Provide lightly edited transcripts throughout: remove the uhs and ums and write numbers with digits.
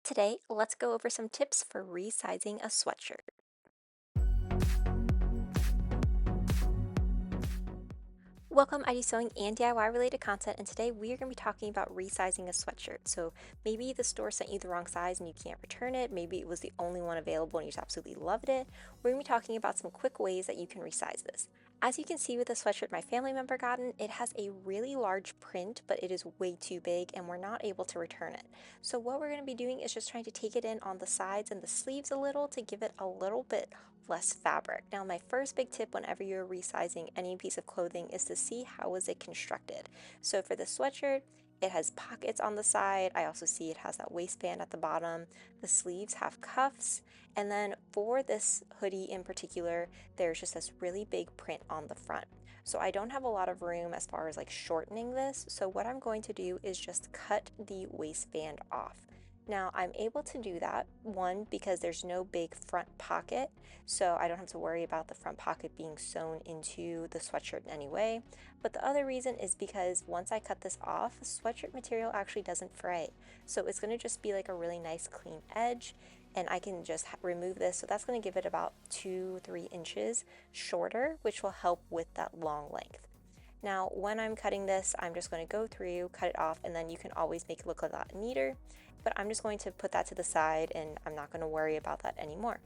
Today, let's go over some tips for resizing a sweatshirt. Welcome, I do sewing and DIY related content, and today we are going to be talking about resizing a sweatshirt. So maybe the store sent you the wrong size and you can't return it. Maybe it was the only one available and you just absolutely loved it. We're going to be talking about some quick ways that you can resize this. As you can see with the sweatshirt my family member gotten, it has a really large print, but it is way too big and we're not able to return it. So what we're going to be doing is just trying to take it in on the sides and the sleeves a little to give it a little bit less fabric. Now, my first big tip whenever you're resizing any piece of clothing is to see how is it constructed. So for the sweatshirt, it has pockets on the side. I also see it has that waistband at the bottom. The sleeves have cuffs. And then for this hoodie in particular, there's just this really big print on the front. So I don't have a lot of room as far as like shortening this. So what I'm going to do is just cut the waistband off. Now I'm able to do that, one, because there's no big front pocket, so I don't have to worry about the front pocket being sewn into the sweatshirt in any way. But the other reason is because once I cut this off, sweatshirt material actually doesn't fray. So it's going to just be like a really nice clean edge, and I can just remove this. So that's going to give it about 2-3 inches shorter, which will help with that long length. Now, when I'm cutting this, I'm just going to go through, cut it off, and then you can always make it look a lot neater. But I'm just going to put that to the side and I'm not going to worry about that anymore.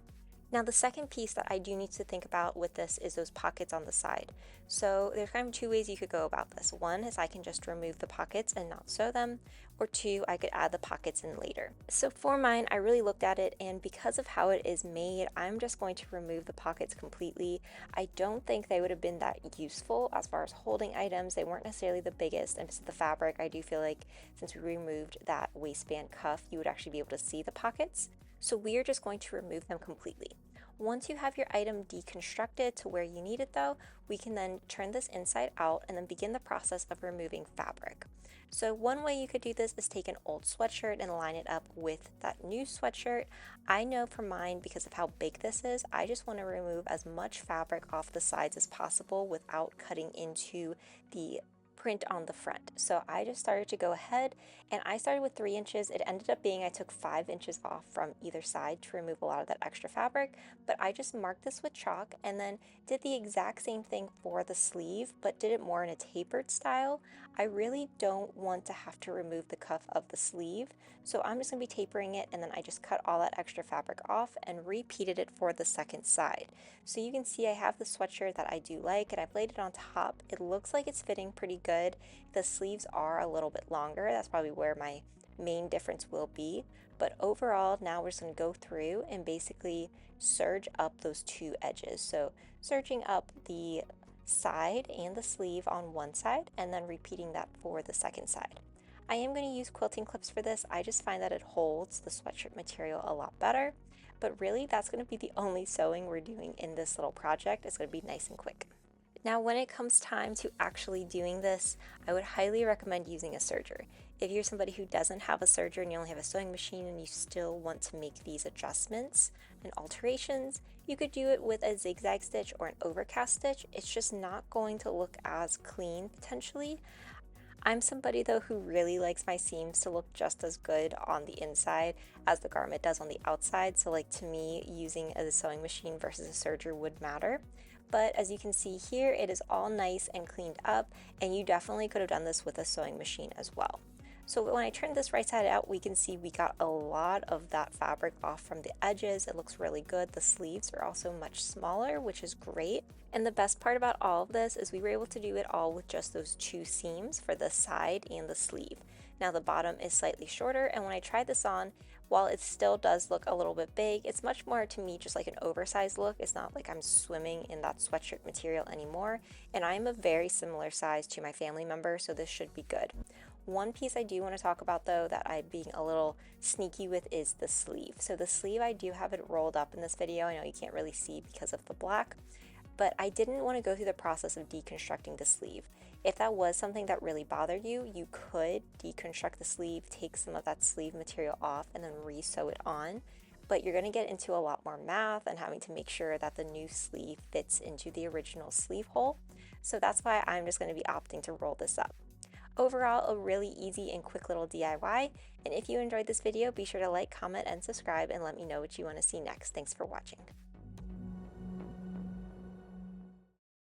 Now, the second piece that I do need to think about with this is those pockets on the side. So there's kind of two ways you could go about this. One is I can just remove the pockets and not sew them, or two, I could add the pockets in later. So for mine, I really looked at it, and because of how it is made, I'm just going to remove the pockets completely. I don't think they would have been that useful as far as holding items. They weren't necessarily the biggest, and just the fabric, I do feel like since we removed that waistband cuff, you would actually be able to see the pockets. So we are just going to remove them completely. Once you have your item deconstructed to where you need it though, we can then turn this inside out and then begin the process of removing fabric. So one way you could do this is take an old sweatshirt and line it up with that new sweatshirt. I know for mine, because of how big this is, I just want to remove as much fabric off the sides as possible without cutting into the print on the front. So I just started to go ahead and I started with 3 inches. It ended up being I took 5 inches off from either side to remove a lot of that extra fabric, but I just marked this with chalk and then did the exact same thing for the sleeve, but did it more in a tapered style. I really don't want to have to remove the cuff of the sleeve, so I'm just going to be tapering it, and then I just cut all that extra fabric off and repeated it for the second side. So you can see I have the sweatshirt that I do like, and I've laid it on top. It looks like it's fitting pretty good. The sleeves are a little bit longer. That's probably where my main difference will be. But overall, now we're just going to go through and basically serge up those two edges. So serging up the side and the sleeve on one side, and then repeating that for the second side. I am going to use quilting clips for this. I just find that it holds the sweatshirt material a lot better. But really, that's going to be the only sewing we're doing in this little project. It's going to be nice and quick. Now, when it comes time to actually doing this, I would highly recommend using a serger. If you're somebody who doesn't have a serger and you only have a sewing machine and you still want to make these adjustments and alterations, you could do it with a zigzag stitch or an overcast stitch. It's just not going to look as clean potentially. I'm somebody though who really likes my seams to look just as good on the inside as the garment does on the outside. So like to me, using a sewing machine versus a serger would matter. But as you can see here, it is all nice and cleaned up, and you definitely could have done this with a sewing machine as well. So when I turn this right side out, we can see we got a lot of that fabric off from the edges. It looks really good. The sleeves are also much smaller, which is great. And the best part about all of this is we were able to do it all with just those two seams for the side and the sleeve. Now the bottom is slightly shorter, and when I tried this on, while it still does look a little bit big, it's much more to me just like an oversized look. It's not like I'm swimming in that sweatshirt material anymore, and I am a very similar size to my family member, so this should be good. One piece I do want to talk about though that I'm being a little sneaky with is the sleeve. So the sleeve, I do have it rolled up in this video. I know you can't really see because of the black, but I didn't want to go through the process of deconstructing the sleeve. If that was something that really bothered you, you could deconstruct the sleeve, take some of that sleeve material off, and then re-sew it on. But you're going to get into a lot more math and having to make sure that the new sleeve fits into the original sleeve hole. So that's why I'm just going to be opting to roll this up. Overall, a really easy and quick little DIY, and if you enjoyed this video, be sure to like, comment, and subscribe, and let me know what you want to see next. Thanks for watching.